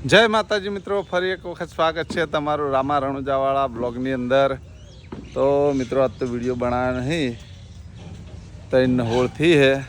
જય માતાજી મિત્રો, ફરી એક વખત સ્વાગત છે તમારું રામા રણુજાવાળા બ્લોગની અંદર। તો મિત્રો આજ તો વિડીયો બનાવ્યા નહીં, 3 હોળથી હે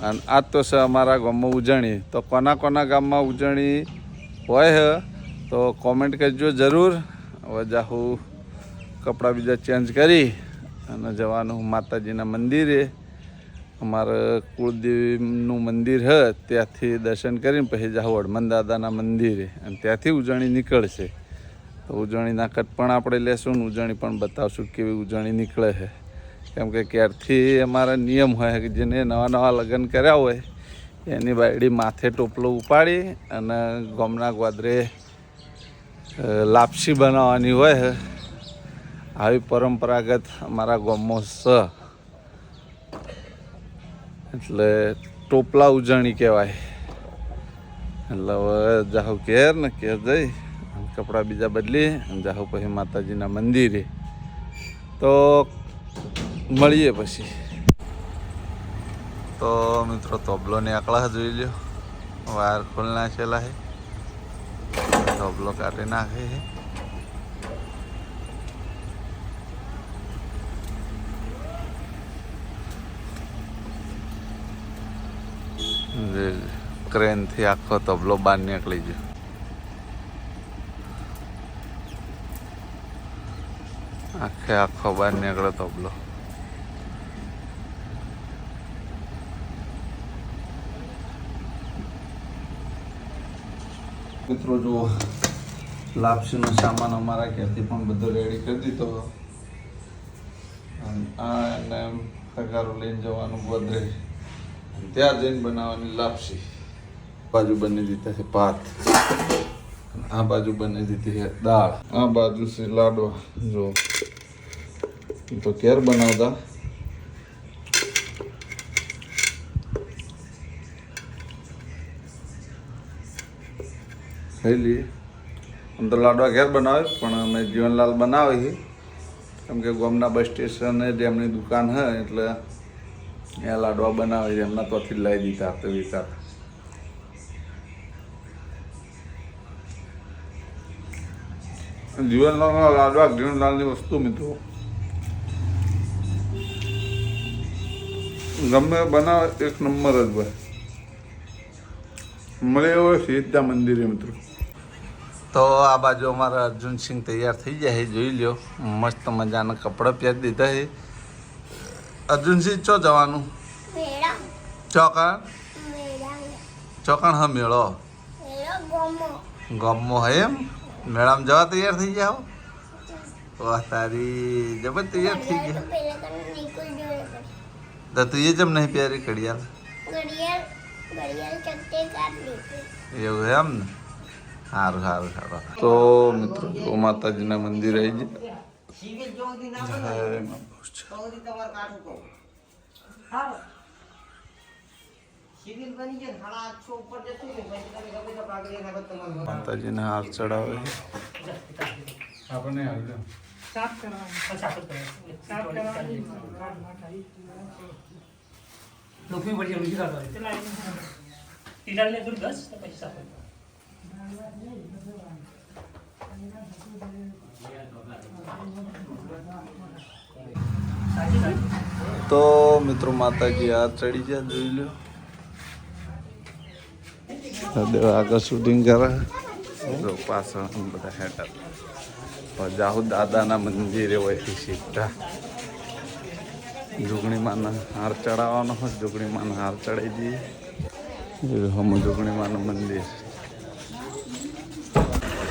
અને આજ તો છે અમારા ગામમાં ઉજવણી। તો કોના કોના ગામમાં ઉજવણી હોય હે તો કોમેન્ટ કરજો જરૂર। હવે જાહું કપડાં બીજા ચેન્જ કરી અને જવાનું માતાજીના મંદિરે। અમારા કુળદેવીનું મંદિર છે, ત્યાંથી દર્શન કરીને પછી જાઉં હડમન દાદાના મંદિરે અને ત્યાંથી ઉજવણી નીકળશે। તો ઉજવણીના કટ પણ આપણે લેશું ને ઉજવણી પણ બતાવશું કેવી ઉજવણી નીકળે છે। કેમ કે ક્યારથી અમારા નિયમ હોય કે જેને નવા નવા લગ્ન કર્યા હોય એની બાયડી માથે ટોપલો ઉપાડી અને ગામના ગોદરે લાપસી બનાવવાની હોય છે। આવી પરંપરાગત અમારા ગામમાં છે, એટલે ટોપલા ઉજવણી કહેવાય। એટલે હવે જાહું ઘેર ને ઘેર જઈ કપડાં બીજા બદલી અને જાહું પછી માતાજીના મંદિરે। તો મળીએ પછી। તો મિત્રો તબલોને આકળા જોઈ લ્યો, વાયર ખોલ નાખેલા છે, તબલો કાઢી નાખે છે। ક્રેનથી આખો તબલો બહાર નીકળી ગયો। આખો બહાર નીકળ્યો તબલો। મિત્રો જુઓ, લાપસીનો સામાન અમારા ઘેરથી પણ બધો રેડી કરી દીધો। આ એને તગારું લઈને જવાનું ગોદરે, ત્યાં જઈને બનાવવાની લાપસી। બાજુ બની દીધા છે ભાત, આ બાજુ બની દીધી છે દાળ, આ બાજુ છે લાડવા। જો તો કેર બનાવતા ખાઈ લઈએ। આમ તો લાડવા ઘેર બનાવે પણ અમે જીવનલાલ બનાવે છે, કેમ કે ગામના બસ સ્ટેશને જ એમની દુકાન છે એટલે એ લાડવા બનાવે છે, એમના ત્યાંથી જ લાવી દીધા તો વિચાર। જીવનલાલના લાડવા જીવનલાલની વસ્તુ મિત્રો ગમે બનાવે એક નંબર જ ભાઈ, મળે હોય સીધા મંદિરે મિત્રો। તો આ બાજુ અમારા અર્જુનસિંહ તૈયાર થઈ જાય, જોઈ લ્યો, મસ્ત મજાના કપડાં પહેરી દીધા છે। અર્જુનસિંહ ચો જવાનું? ચોકણ ચોકણ હા મેળો ગમો હે એમ? મેળામાં જવા તૈયાર થઈ જાઓ? વાહ તારી જબર તૈયાર થઈ ગયા। તો તું એ જેમ નહીં પહેરી ઘડિયાળ? એવું એમ ને? સારું સારું સારું। તો મિત્રો જો માતાજીના મંદિર આવી જાય। માતાજીને હાર ચડાવે આપણને તો મિત્રો માતાજી હાર ચડી જાય, જોઈ લો। આગળ શૂટિંગ કરે પાછળ બધા હેઠળ જાહું દાદાના મંદિરે હોયથી સીધા જોગણીમાના હાર ચડાવવાનો હોય, જોગણીમાના હાર ચડાવી દઈએ। હમ જોગણીમાનું મંદિર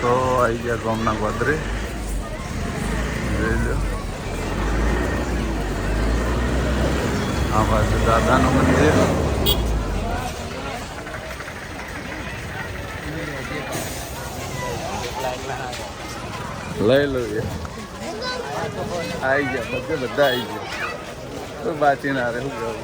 તો આવી ગયા ગામના ગોદરે, જોઈ લો। આ બાજુ દાદાનું મંદિર, લઈ લો એ આવી ગયા, બધા આવી ગયા, કોઈ બાકી ના રહે। શું કહેવું?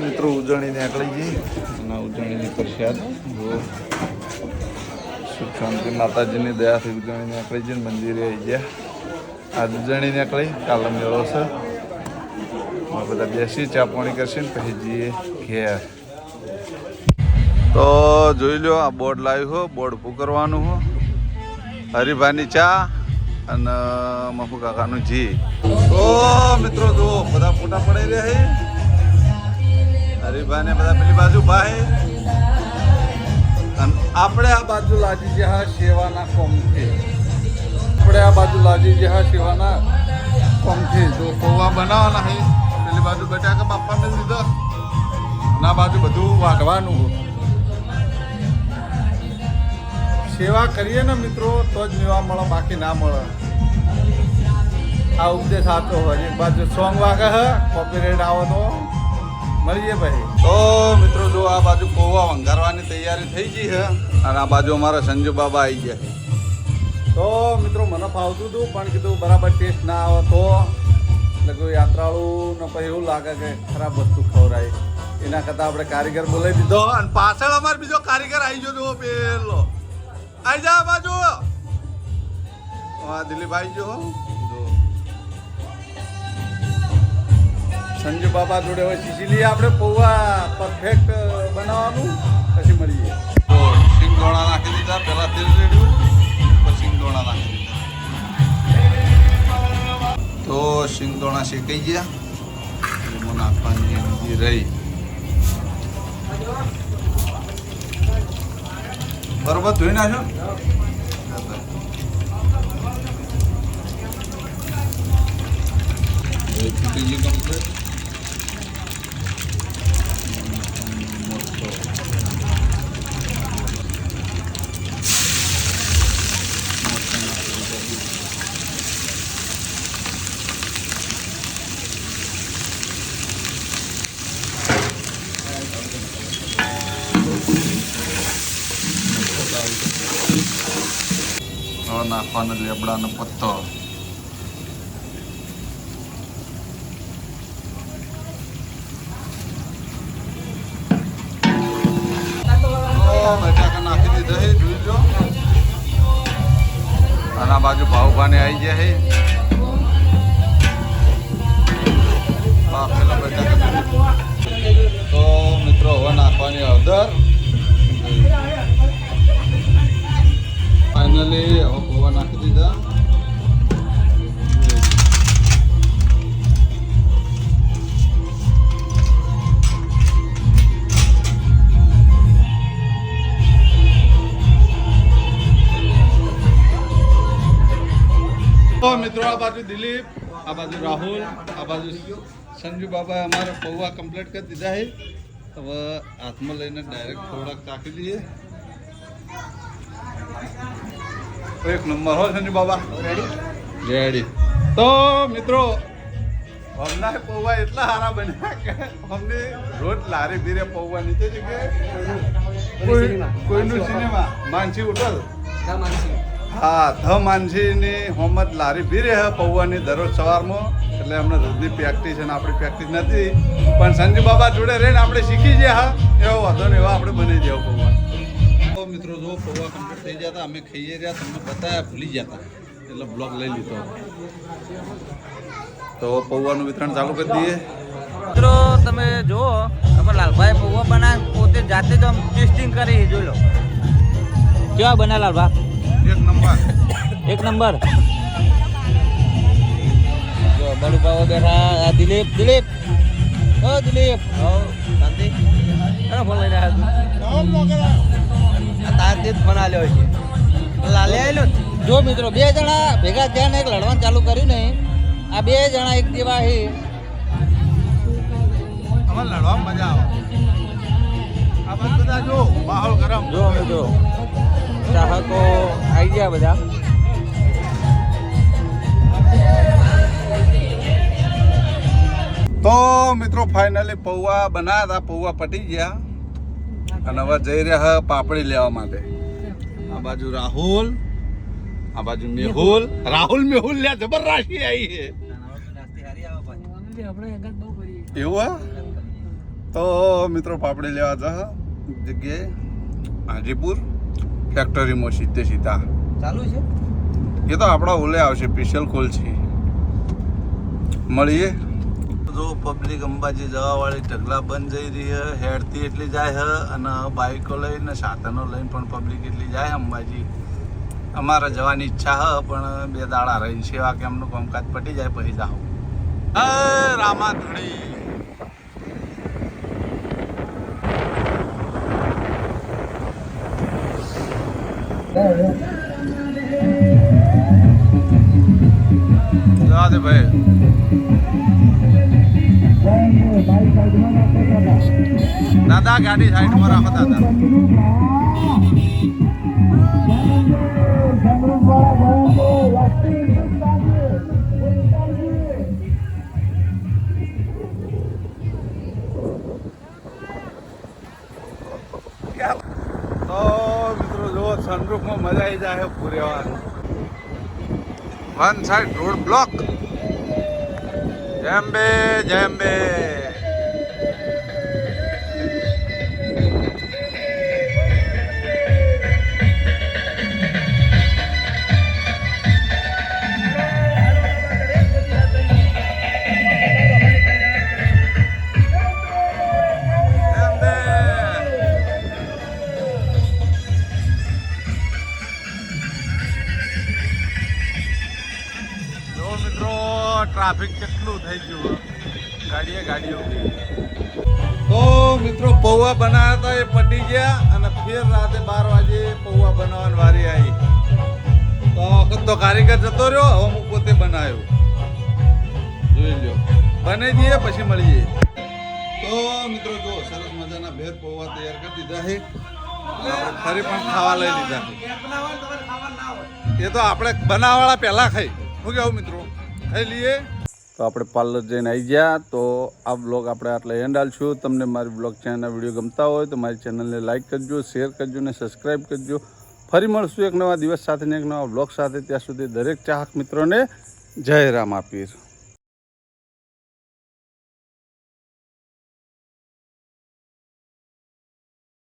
મિત્રો ઉજવણી નીકળી ગઈ અને ઉજવણીની પ્રસાદ જો સુખ શાંતિ માતાજીની દયાથી ઉજવણી નીકળી ગઈ મંદિરે આવી ગયા. આજ ઉજવણી નીકળી, કાલે મેળો છે. બધા બેસી ચા પાણી કરશે ને પછી જઈએ ઘેર. તો જોઈ લો, આ બોર્ડ લાવ્યું હો, બોર્ડ ઊભું કરવાનું હો. હરિભાઈની ચા અને મફુ કાકાનું જી. તો મિત્રો જુઓ બધા ફોટા પડાઈ રહ્યા છે. હરિભાઈ ને બધા પેલી બાજુ ભાઈ અને આપણે આ બાજુ લાજી જ્યાં સેવાના કોમથી આપણે આ બાજુ લાજી જ્યાં સેવાના કોમથી જો પૌવા બનાવવાના છે. પેલી બાજુ બટાકા બાપા મેં લીધા ના બાજુ બધું વાઢવાનું. સેવા કરીએ ને મિત્રો તો જ મેવા મળે, બાકી ના મળે. આ ઉપદેશ સાચો હોય. એક બાજુ સોંગ વાગે હે, કોપીરાઇટ આવે તો મળીએ ભાઈ. તો મિત્રો જો આ બાજુ પૌવા વંગારવાની તૈયારી થઈ ગઈ છે અને આ બાજુ અમારા સંજુ બાબા આવી ગયા છે. તો મિત્રો મને ફાવતું હતું પણ કીધું બરાબર ટેસ્ટ ના આવે તો એટલે કોઈ યાત્રાળુને પછી એવું લાગે કે ખરાબ વસ્તુ ખવડાય. એના કરતાં આપણે કારીગર બોલાવી દીધો અને પાછળ અમારે બીજો કારીગર આવી ગયો. પેલો આવી જા બાજુ દિલીપભાઈ જો સંજુ બાબા જોડે હવે શીખી લઈએ આપણે પૌવા પરફેક્ટ બનાવવાનું. પછી મળીએ. તો સિંગ દોણા નાખી દીધા, પહેલા તેલ રેડ્યું પછી સિંગ દોણા નાખી દીધા. તો સિંગ દોણા શેકાઈ ગયા, એમાં નાખવાની બીજી રહી. બરોબર ધોઈ નાખો. નાખવાનો લેબડાનો પત્તો. બટાકા નાખી દીધા છે, જોઈ લો. આના બાજુ ભાવભાને આવી ગયા છે. બાફેલા બટાકા. તો મિત્રો હવે નાખવાની હળદર. ફાઇનલી હવે પૌવા નાખી દીધા. તો મિત્રો આ બાજુ દિલીપ, આ બાજુ રાહુલ, આ બાજુ સંજુ બાબા અમારે પૌવા કમ્પ્લીટ કરી દીધા છે. હવે હાથમાં લઈને ડાયરેક્ટ થોડાક ચાખી લઈએ. એક નંબર હો સંજુ બાબા. રેડી. તો મિત્રો હમણાં પૌવા એટલા સારા બન્યા કે અમને રોજ લારી બીરે પૌવા નીચે જગ્યાએ કોઈનું સિનેમા માનસી હોટલ. હા, ધ માનસીની હોમત લારી ભીરે હે પૌવાની દરરોજ સવારમાં. એટલે અમને રોજની પ્રેક્ટિસ અને આપણી પ્રેક્ટિસ નથી પણ સંજુ બાબા જોડે રહીને આપણે શીખી ગયા. હા, એવો વાંધો ને એવા આપણે બની જાવ પૌવા. તો મિત્રો જો પૌવા કમ્પ્લીટ થઈ જતા અમે ખાઈએ રહ્યા, તમને બતાવ્યા ભૂલી જતા એટલે બ્લોગ લઈ લીધો. તો પૌવાનું વિતરણ ચાલુ કરી દઈએ. મિત્રો તમે જુઓ, તમારે લાલભાઈ પૌવા બનાવે પોતે જાતે જ આમ ટેસ્ટિંગ કરી જોઈ લો. કેવા બના લાલભા? એક નંબર. એક નંબર. જો બડુ પાવા બેઠા. દિલીપ દિલીપ ઓ દિલીપ શાંતિ. અરે ફોન લઈને આવ્યો તારથી જ ફોન આવ્યો છે. લાલે આવેલો. જો મિત્રો બે જણા ભેગા થયા ને એક લડવાનું ચાલુ કર્યું ને. આ બે જણા એક જેવા છે. અમારે લડવામાં મજા આવે. આ બધા જો માહોલ ગરમ. જો અમે જો ચાહકો આવી ગયા બધા. તો મિત્રો ફાઇનલી પૌવા બનાવ્યા હતા, પૌવા પટી ગયા અને હવે જઈ રહ્યા પાપડી લેવા માટે. આ બાજુ રાહુલ, આ બાજુ મેહુલ. રાહુલ મેહુલ લે જબર રાશિ આવી છે. એવું તો મિત્રો પાપડી લેવા જા જગ્યાએ હાજીપુર ફેક્ટરીમાં સીધા ચાલુ છે એ તો આપણા ઓલે આવશે સ્પેશિયલ કોલ છે મળીએ જો પબ્લિક અંબાજી જવાવાળી ઢગલા બંધ જઈ રહી છે હેડથી એટલી જાય છે અને બાઇકો લઈને સાધનો લઈને પણ પબ્લિક એટલી જાય અંબાજી અમારે જવાની ઈચ્છા છે પણ 2 દાડા રહીને સેવા કેમનું કામકાજ પટી જાય પછી જાઓ રામાધણી જવા દે ભાઈ દાદા ગાડી સાઈડમાં રાખો દાદા તો મિત્રો જો સનરૂફમાં મજા આવી જાય પૂરેવાર વન સાઈડ રોડ બ્લોક જેમ્બે ટ્રાફિક કેટલું થઈ ગયું ગાડીઓ તો મિત્રો પૌવા બનાવ્યા હતા એ પટી ગયા અને ફેર રાતે 12 વાગે પૌવા બનાવવાની વારી આવી તો વખત તો કારીગર જતો રહ્યો હવે હું પોતે બનાવ્યો જોઈ લો બની દઈએ પછી મળીએ તો મિત્રો જો સરસ મજાના ભેર પૌવા તૈયાર કરી દીધા છે ફરી પણ ખાવા લઈ લીધા એ તો આપણે બનાવવાળા પહેલા ખાઈ શું કેવું મિત્રો ખાઈ લઈએ તો આપણે પાર્લર જઈને આવી ગયા તો આ બ્લોગ આપણે આટલે એન્ડ આલશું તમને મારી બ્લોગ ચેનલના વિડીયો ગમતા હોય તો મારી ચેનલને લાઇક કરજો શેર કરજો અને સબસ્ક્રાઈબ કરજો ફરી મળશું એક નવા દિવસ સાથે ને એક નવા બ્લોગ સાથે ત્યાં સુધી દરેક ચાહક મિત્રોને જય રામાપીર